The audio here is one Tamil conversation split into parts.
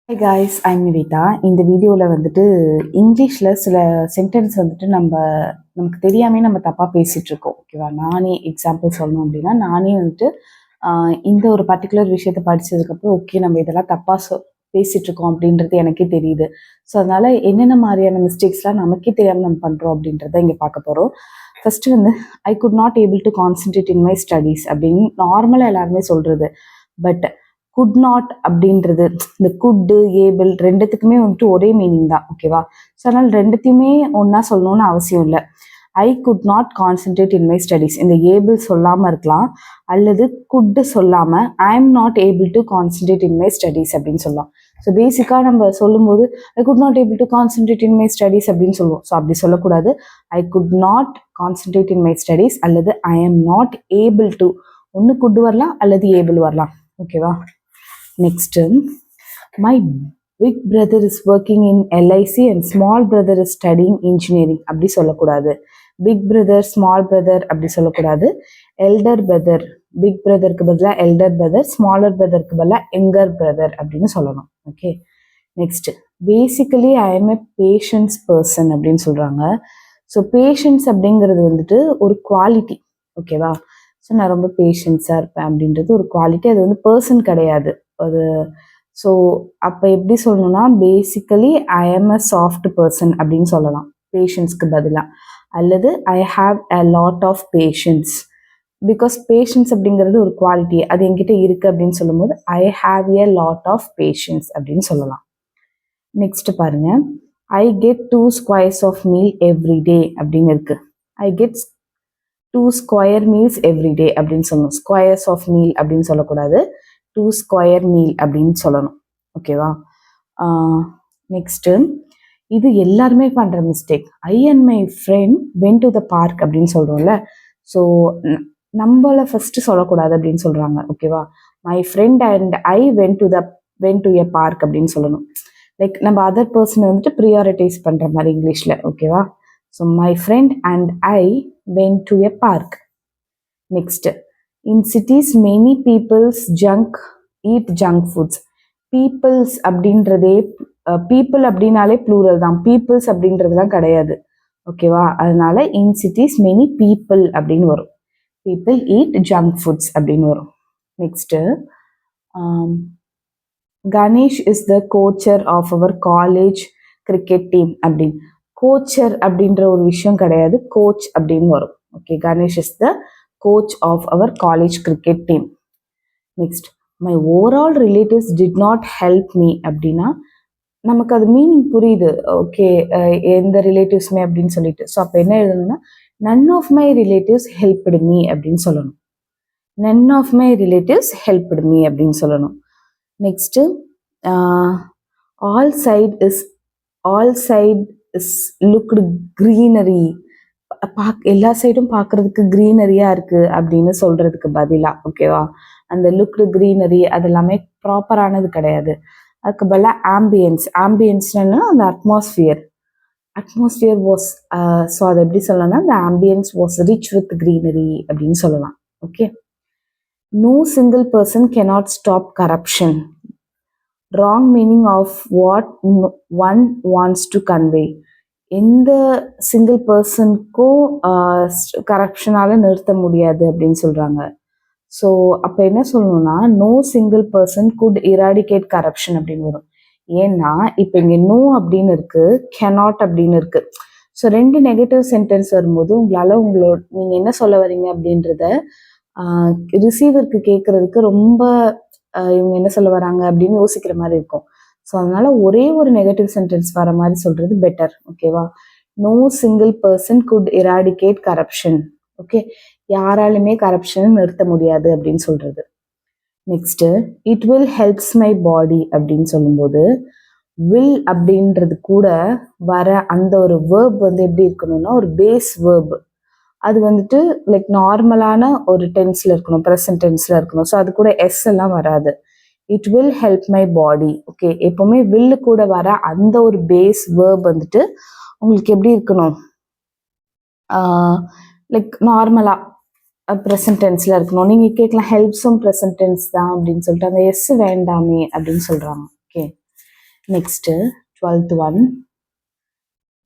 Hi guys, I'm Nivetha. இந்த வீடியோவில் வந்துட்டு இங்கிலீஷில் சில சென்டென்ஸ் வந்துட்டு நமக்கு தெரியாமே நம்ம தப்பாக பேசிகிட்டு இருக்கோம். ஓகேவா? நானே எக்ஸாம்பிள் சொல்லணும் அப்படின்னா, நானே வந்துட்டு இந்த ஒரு பர்டிகுலர் விஷயத்தை படித்ததுக்கப்புறம் ஓகே நம்ம இதெல்லாம் தப்பாக பேசிகிட்டு இருக்கோம் அப்படின்றது எனக்கே தெரியுது. ஸோ அதனால் என்னென்ன மாதிரியான மிஸ்டேக்ஸ்லாம் நமக்கே தெரியாமல் நம்ம பண்ணுறோம் அப்படின்றத இங்கே பார்க்க போகிறோம். ஃபஸ்ட்டு வந்து ஐ could not able to concentrate in my studies அப்படின்னு நார்மலாக எல்லாருமே சொல்கிறது. பட் குட் நாட் அப்படின்றது இந்த குட்டு ஏபிள் ரெண்டுத்துக்குமே வந்துட்டு ஒரே மீனிங் தான். ஓகேவா? ஸோ அதனால் ரெண்டுத்தையுமே ஒன்றா சொல்லணும்னு அவசியம் இல்லை. I could not concentrate in my studies, இந்த ஏபிள் சொல்லாமல் இருக்கலாம், அல்லது குட்டு சொல்லாமல் I am not able to concentrate in my studies அப்படின்னு சொல்லலாம். ஸோ பேசிக்காக நம்ம சொல்லும்போது I could not able to concentrate in my studies அப்படின்னு சொல்லுவோம். ஸோ அப்படி சொல்லக்கூடாது. I could not concentrate in my studies அல்லது I am not able to, ஒன்று குட்டு வரலாம் அல்லது ஏபிள் வரலாம். ஓகேவா? Next, my big brother is working in LIC and small brother is studying engineering அப்படி சொல்லக்கூடாது. பிக் பிரதர் ஸ்மால் பிரதர் அப்படி சொல்லக்கூடாது. எல்டர் பிரதர், பிக் பிரதருக்கு பதிலாக எல்டர் பிரதர், ஸ்மாலர் பிரதருக்கு பதிலாக யங்கர் பிரதர் அப்படின்னு சொல்லணும். Okay. Next, basically I am a patience person அப்படின்னு சொல்கிறாங்க. ஸோ பேஷன்ஸ் அப்படிங்கிறது வந்துட்டு ஒரு குவாலிட்டி. ஓகேவா? ஸோ நான் ரொம்ப பேஷன்ஸாக இருப்பேன் அப்படின்றது ஒரு குவாலிட்டி, அது வந்து பர்சன் கிடையாது. அது ஸோ அப்போ எப்படி சொல்லணும்னா, basically I am a soft person அப்படின்னு சொல்லலாம் பேஷன்ஸ்க்கு பதிலாக. அல்லது I have a lot of patience, because patience அப்படிங்கிறது ஒரு குவாலிட்டி, அது என்கிட்ட இருக்குது அப்படின்னு சொல்லும்போது I have a lot of patience அப்படின்னு சொல்லலாம். நெக்ஸ்ட் பாருங்க, I get 2 squares of meal every day அப்படின்னு இருக்கு. I get 2 square meals every day அப்படின்னு சொல்லணும். ஸ்கொயர்ஸ் ஆஃப் மீல் அப்படின்னு சொல்லக்கூடாது, 2 square meal அப்படின்னு சொல்லணும். ஓகேவா? நெக்ஸ்ட்டு, இது எல்லாருமே பண்ணுற mistake. I and my friend when to the park அப்படின்னு சொல்கிறோம்ல. ஸோ நம்மளை ஃபஸ்ட்டு சொல்லக்கூடாது அப்படின்னு சொல்கிறாங்க. ஓகேவா? My friend and I when to a park அப்படின்னு சொல்லணும். லைக் நம்ம அதர் பர்சனை வந்துட்டு ப்ரியாரிட்டைஸ் பண்ணுற மாதிரி இங்கிலீஷில். ஓகேவா? So my friend and I went to a park. Next, in cities many people's eat junk foods. People's அப்படின்றதே people அப்படின்னாலே ப்ளூரல் தான், பீப்புள்ஸ் அப்படின்றதுலாம் கிடையாது. ஓகேவா? அதனால in cities many people அப்படின்னு வரும். people eat junk foods அப்படின்னு வரும். Next, Ganesh is the coacher of our college cricket team அப்படின்னு. கோச்சர் அப்படின்ற ஒரு விஷயம் கிடையாது, கோச் அப்படின்னு வரும். Okay, Ganesh is the coach of our college cricket team. Next, my overall relatives did not help me அப்படின்னா நமக்கு அது மீனிங் புரியுது. ஓகே, எந்த ரிலேட்டிவ்ஸுமே அப்படின்னு சொல்லிட்டு. ஸோ அப்போ என்ன எழுதணும்னா, none of my relatives helped me அப்படின்னு சொல்லணும். None of my relatives helped me அப்படின்னு சொல்லணும். Next, all side is looked greenery. எல்லா சைடும் பார்க்கறதுக்கு க்ரீனரியாக இருக்குது அப்படின்னு சொல்கிறதுக்கு பதிலாக. ஓகேவா? அந்த லுக்டு க்ரீனரி அதெல்லாமே ப்ராப்பரானது கிடையாது. அதுக்கு பதிலாக ஆம்பியன்ஸ்னா அந்த அட்மாஸ்ஃபியர் வாஸ், ஸோ அதை எப்படி சொல்லலாம்னா, அந்த ambience was rich with greenery அப்படின்னு சொல்லலாம். Okay. No single person cannot stop corruption. Wrong meaning of what one wants to convey. எந்த சிங்கிள் பர்சனுக்கும் கரப்ஷனால் நிறுத்த முடியாது அப்படின்னு சொல்கிறாங்க. ஸோ அப்போ என்ன சொல்லணும்னா, no single person could eradicate corruption அப்படின்னு வரும். ஏன்னா இப்போ இங்கே நோ அப்படின்னு இருக்குது, கெனாட் அப்படின்னு இருக்குது. ஸோ ரெண்டு நெகட்டிவ் சென்டென்ஸ் வரும்போது நீங்கள் என்ன சொல்ல வரீங்க அப்படின்றத ரிசீவருக்கு கேட்குறதுக்கு ரொம்ப இவங்க என்ன சொல்ல வராங்க அப்படின்னு யோசிக்கிற மாதிரி இருக்கும். ஸோ அதனால ஒரே ஒரு நெகட்டிவ் சென்டென்ஸ் வர மாதிரி சொல்றது பெட்டர். ஓகேவா? No single person could eradicate corruption. Okay, யாராலுமே கரப்ஷனை நிறுத்த முடியாது அப்படின்னு சொல்றது. Next, it will helps my body அப்படின்னு சொல்லும்போது வில் அப்படின்றது கூட வர அந்த ஒரு வேர்ப் வந்து எப்படி இருக்கணும்னா, ஒரு பேஸ் வேர்ப். அது வந்துட்டு லைக் நார்மலான ஒரு டென்ஸ்ல இருக்கணும், ப்ரெசன்ட் டென்ஸ்ல இருக்கணும். ஸோ அது கூட எஸ் எல்லாம் வராது. It will help my body. Okay, எப்பவுமே வில்லு கூட வர அந்த ஒரு பேஸ் வேர்ப் வந்துட்டு உங்களுக்கு எப்படி இருக்கணும், லைக் நார்மலா ப்ரெசன்ட் டென்ஸ்ல இருக்கணும். நீங்க கேட்கலாம் ஹெல்ப்ஸும் ப்ரெசன்ட் டென்ஸ் தான் அப்படின்னு சொல்லிட்டு அந்த எஸ் வேண்டாமே அப்படின்னு சொல்றாங்க. Okay. Next 12th one,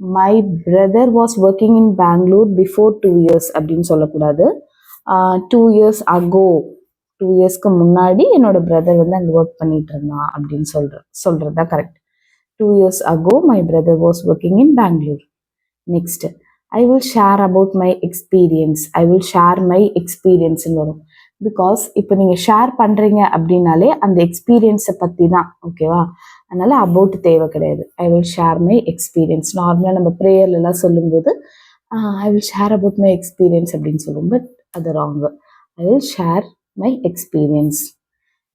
my brother was working in Bangalore before 2 years அப்படின்னு சொல்லக்கூடாது. 2 years ago, 2 yearsக்கு முன்னாடி என்னோட பிரதர் வந்து அங்கே ஒர்க் பண்ணிட்டு இருந்தான் அப்படின்னு சொல்றது தான் correct. 2 years ago my brother was working in Bangalore. Next, I will share about my experience. I will share my experience வரும். பிகாஸ் இப்போ நீங்கள் ஷேர் பண்ணுறீங்க அப்படின்னாலே அந்த எக்ஸ்பீரியன்ஸை பற்றி தான், ஓகேவா? அதனால அபவுட் தேவை கிடையாது. I will share my experience. நார்மலாக நம்ம ப்ரேயர்லாம் சொல்லும்போது I will share about my experience அப்படின்னு சொல்லுவோம். பட் அது wrong. I will share my experience.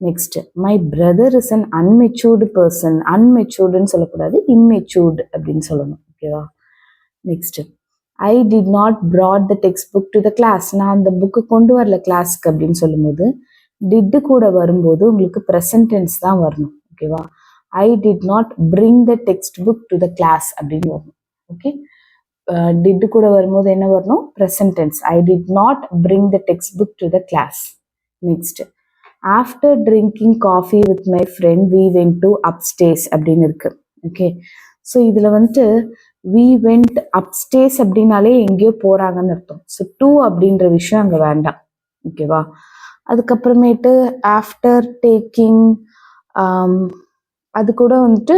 Next, my brother is an unmatured person. அன்மெச்சூர்டுன்னு சொல்லக்கூடாது, இம்மெச்சூர்டு அப்படின்னு சொல்லணும், ஓகேவா? Next, I did not brought the text book to the class. நான் அந்த புக்கு கொண்டு வரல கிளாஸ்க்கு அப்படின்னு சொல்லும்போது டிட்டு கூட வரும்போது உங்களுக்கு ப்ரெசன்ட் டென்ஸ் தான் வரணும், ஓகேவா? I did not bring the text book to the class அப்படின்னு வரணும், ஓகே? டிட்டு கூட வரும்போது என்ன வரணும்? Present tense. I did not bring the text book to the class. Next, after drinking coffee with my friend we went to upstairs அப்படின்னு இருக்கு, ஓகே? ஸோ இதில் வந்துட்டு வி வெண்ட் அப்ஸ்டேஸ் அப்படின்னாலே எங்கேயோ போகிறாங்கன்னு அர்த்தம். ஸோ டூ அப்படின்ற விஷயம் அங்கே வேண்டாம், ஓகேவா? அதுக்கப்புறமேட்டு ஆஃப்டர் டேக்கிங், அது கூட வந்துட்டு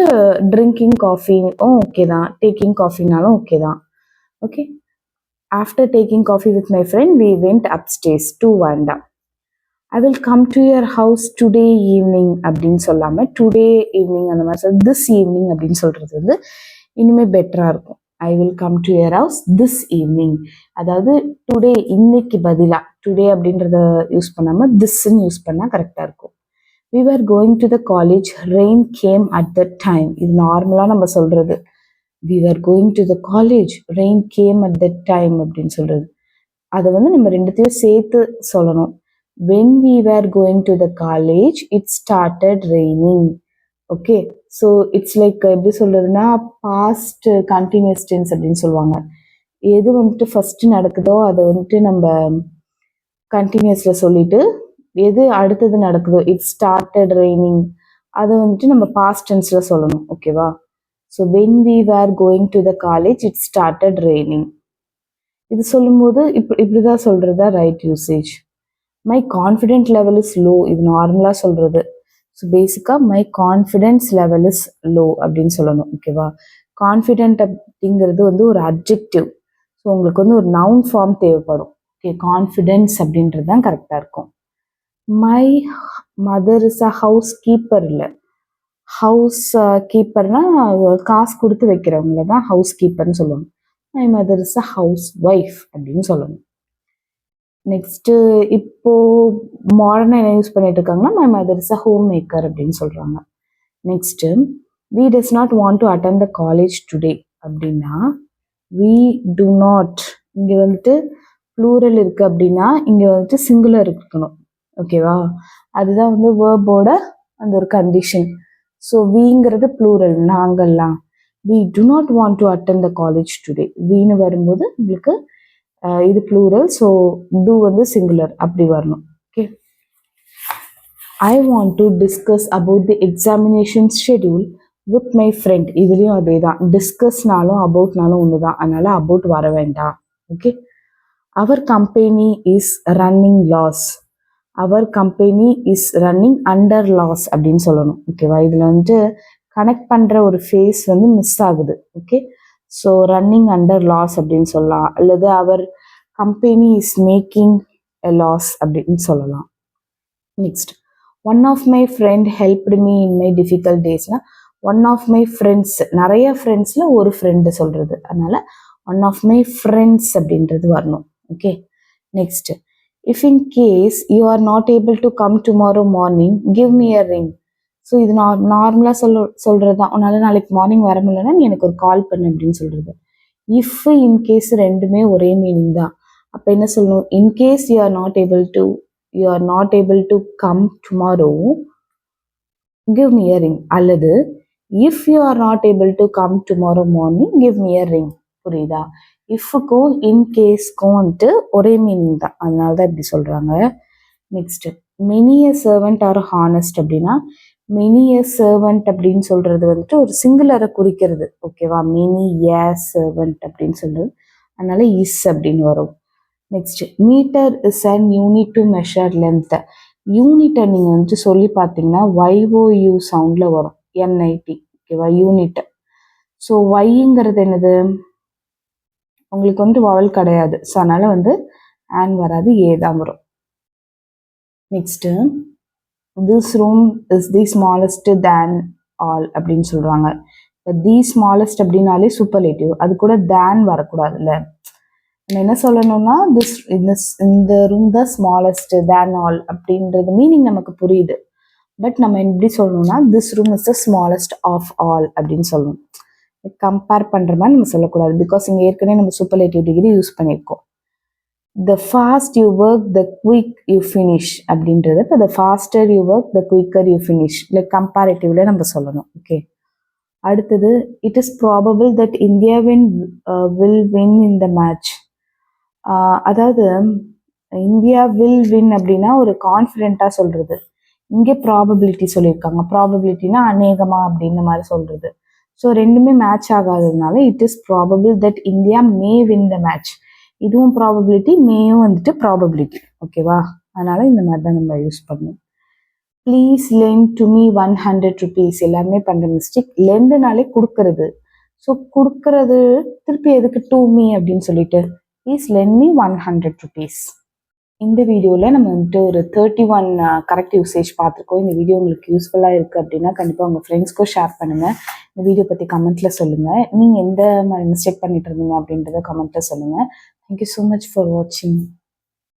ட்ரிங்கிங் காஃபியும் ஓகே தான், டேக்கிங் காஃபினாலும் ஓகே தான், okay? After taking coffee with my friend we went upstairs, to வேண்டாம். I will come to your house today evening அப்படின்னு சொல்லாமல் டுடே ஈவினிங் அந்த மாதிரி சொல்லி திஸ் ஈவினிங் அப்படின்னு சொல்கிறது வந்து இனிமே பெட்டராக இருக்கும். ஐ will come to your house this evening. அதாவது டுடே, இன்னைக்கு பதிலாக டுடே அப்படின்றத யூஸ் பண்ணாமல் திஸ்ன்னு யூஸ் பண்ணால் கரெக்டாக இருக்கும். We are going to the college, rain came at the time. இது நார்மலாக நம்ம சொல்கிறது. We are going to the college, rain came at the time அப்படின்னு சொல்கிறது. அதை வந்து நம்ம ரெண்டுத்தையும் சேர்த்து சொல்லணும். when we were going to the college it started raining. okay, so it's like எப்படி சொல்றதுன்னா past continuous tense அப்படின்னு சொல்லுவாங்க. எது வந்துட்டு ஃபர்ஸ்ட் நடக்குதோ அதை வந்துட்டு நம்ம கண்டினியூஸ்ல சொல்லிட்டு எது அடுத்தது நடக்குதோ it started raining அதை வந்துட்டு நம்ம பாஸ்ட் டென்ஸ்ல சொல்லணும், ஓகேவா? So when we were going to the college it started raining. இது சொல்லும்போது இப்படிதான் சொல்றதா right usage. My confident level is low, இது நார்மலாக சொல்கிறது. ஸோ பேசிக்காக my confidence level is low அப்படின்னு சொல்லணும், ஓகேவா? கான்ஃபிடென்ட் அப்படிங்கிறது வந்து ஒரு அட்ஜெக்டிவ். ஸோ உங்களுக்கு வந்து ஒரு நவுன் ஃபார்ம் தேவைப்படும், ஓகே? கான்ஃபிடென்ஸ் அப்படின்றது தான் கரெக்டாக இருக்கும். My mother is a housekeeper. இல்லை, ஹவுஸ் கீப்பர்னா காசு கொடுத்து வைக்கிறவங்கள தான் ஹவுஸ் கீப்பர்னு சொல்லுவாங்க. My mother is a housewife அப்படின்னு சொல்லணும். நெக்ஸ்ட்டு இப்போ மாடர்னாக என்ன யூஸ் பண்ணிட்டு இருக்காங்கன்னா my mother is a homemaker அப்படின்னு சொல்கிறாங்க. Next we does not want to attend the college today அப்படின்னா வி டு நாட், இங்கே வந்துட்டு ப்ளூரல் இருக்குது அப்படின்னா இங்கே வந்துட்டு சிங்குலர் இருக்கணும், ஓகேவா? அதுதான் வந்து வேர்போட அந்த ஒரு கண்டிஷன். ஸோ விங்கிறது ப்ளூரல், நாங்கள்லாம். We do not want to attend the college today. வின்னு வரும்போது உங்களுக்கு இது ப்ளூரல், ஸோ டூ வந்து சிங்குலர் அப்படி வரணும், ஓகே? I want to discuss about the examination schedule with my friend. இதுலேயும் அதே தான், டிஸ்கஸ்னாலும் அபவுட்னாலும் ஒன்று தான், அதனால அபவுட் வர வேண்டாம், okay? Our company is running loss. Our company is running under loss அப்படின்னு சொல்லணும், ஓகேவா? இதில் வந்துட்டு கனெக்ட் பண்ணுற ஒரு ஃபேஸ் வந்து மிஸ் ஆகுது, ஓகே? ஸோ ரன்னிங் அண்டர் லாஸ் அப்படின்னு சொல்லலாம், அல்லது அவர் company is making a loss அப்படின்னு சொல்லலாம். Next, one of my friend helped me in my difficult டேஸ்னா ஒன் ஆஃப் மை ஃப்ரெண்ட்ஸ், நிறைய ஃப்ரெண்ட்ஸில் ஒரு ஃப்ரெண்டு சொல்கிறது, அதனால ஒன் ஆஃப் மை ஃப்ரெண்ட்ஸ் அப்படின்றது வரணும், okay? Next, if in case you are not able to come tomorrow morning give me a ring. So இது நார்மலாக சொல்கிறது தான். உன்னால் நாளைக்கு மார்னிங் வர முடியலன்னா நீ எனக்கு ஒரு கால் பண்ணு அப்படின்னு சொல்கிறது. இஃப் இன்கேஸ் ரெண்டுமே ஒரே மீனிங் தான். அப்போ என்ன சொல்லணும்? In case you are not able to come tomorrow give me a ring, அல்லது if you are not able to come tomorrow morning give me a ring. புரியுதா? இஃப்க்கும் இன்கேஸ்க்கும் வந்துட்டு ஒரே மீனிங் தான், அதனால தான் இப்படி சொல்கிறாங்க. Next, many a servant are honest அப்படின்னா மெனி எ சர்வெண்ட் அப்படின்னு சொல்றது வந்துட்டு ஒரு சிங்குலரை குறிக்கிறது. ஓகேவா? மெனி ஏ சர்வெண்ட் அப்படின்னு சொல்றது, அதனால இஸ் அப்படின்னு வரும். Next, metre is an unit to measure length. யூனிட்டை நீங்கள் வந்துட்டு சொல்லி பார்த்தீங்கன்னா YOU சவுண்டில் வரும். NIT. ஓகேவா? யூனிட். ஸோ ஒய்ங்கிறது என்னது? உங்களுக்கு வந்து வவல் கிடையாது. ஸோ அதனால வந்து ஆன் வராது, ஏ தான் வரும். Next, this room is the smallest than all அப்படின்னு சொல்கிறாங்க. இப்போ தி ஸ்மாலஸ்ட் அப்படின்னாலே சூப்பர்லேட்டிவ், அது கூட தேன் வரக்கூடாதுல்ல. நம்ம என்ன சொல்லணும்னா இந்த room the smallest than all அப்படின்றது மீனிங் நமக்கு புரியுது. பட் நம்ம எப்படி சொல்லணும்னா this room is the smallest of all அப்படின்னு சொல்லணும். கம்பேர் பண்ணுற மாதிரி நம்ம சொல்லக்கூடாது. பிகாஸ் இங்கே ஏற்கனவே நம்ம சூப்பர்லேட்டிவ் டிகிரி யூஸ் பண்ணியிருக்கோம். The fast you work the quick you finish அப்படின்றது இப்போ the faster you work the quicker you finish like கம்பேரிட்டிவ்ல நம்ம சொல்லணும். ஓகே. அடுத்தது, it is probable that India will win in the match. அதாவது இந்தியா வில் வின் அப்படின்னா ஒரு கான்ஃபிடென்ட்டாக சொல்கிறது. இங்கே ப்ராபபிலிட்டி சொல்லியிருக்காங்க. ப்ராபபிலிட்டினா அநேகமா அப்படின்ற மாதிரி சொல்கிறது. ஸோ ரெண்டுமே மேட்ச் ஆகாததுனால it is probable that India may win the match. இதுவும் ப்ராபபிலிட்டி, மேயும் வந்துட்டு ப்ராபபிலிட்டி. ஓகேவா? அதனால இந்த மாதிரி தான் நம்ம யூஸ் பண்ணணும். Please lend to me 100 rupees. எல்லாருமே பண்ணுற மிஸ்டேக். லெண்டுனாலே கொடுக்கறது. ஸோ கொடுக்கறது திருப்பி எதுக்கு டு மீ அப்படின்னு சொல்லிட்டு ப்ளீஸ் லெண்ட் மீ 100 rupees. இந்த வீடியோவில் நம்ம வந்துட்டு ஒரு 31 கரெக்ட் யூசேஜ் பார்த்துருக்கோம். இந்த வீடியோ உங்களுக்கு யூஸ்ஃபுல்லாக இருக்குது அப்படின்னா கண்டிப்பாக உங்கள் ஃப்ரெண்ட்ஸ்க்கும் ஷேர் பண்ணுங்கள். இந்த வீடியோ பற்றி கமெண்ட்டில் சொல்லுங்கள். நீங்கள் எந்த மாதிரி மிஸ்டேக் பண்ணிட்டு இருந்தீங்க அப்படின்றத கமெண்ட்டில் சொல்லுங்கள். தேங்க்யூ ஸோ மச் ஃபார் வாட்சிங்.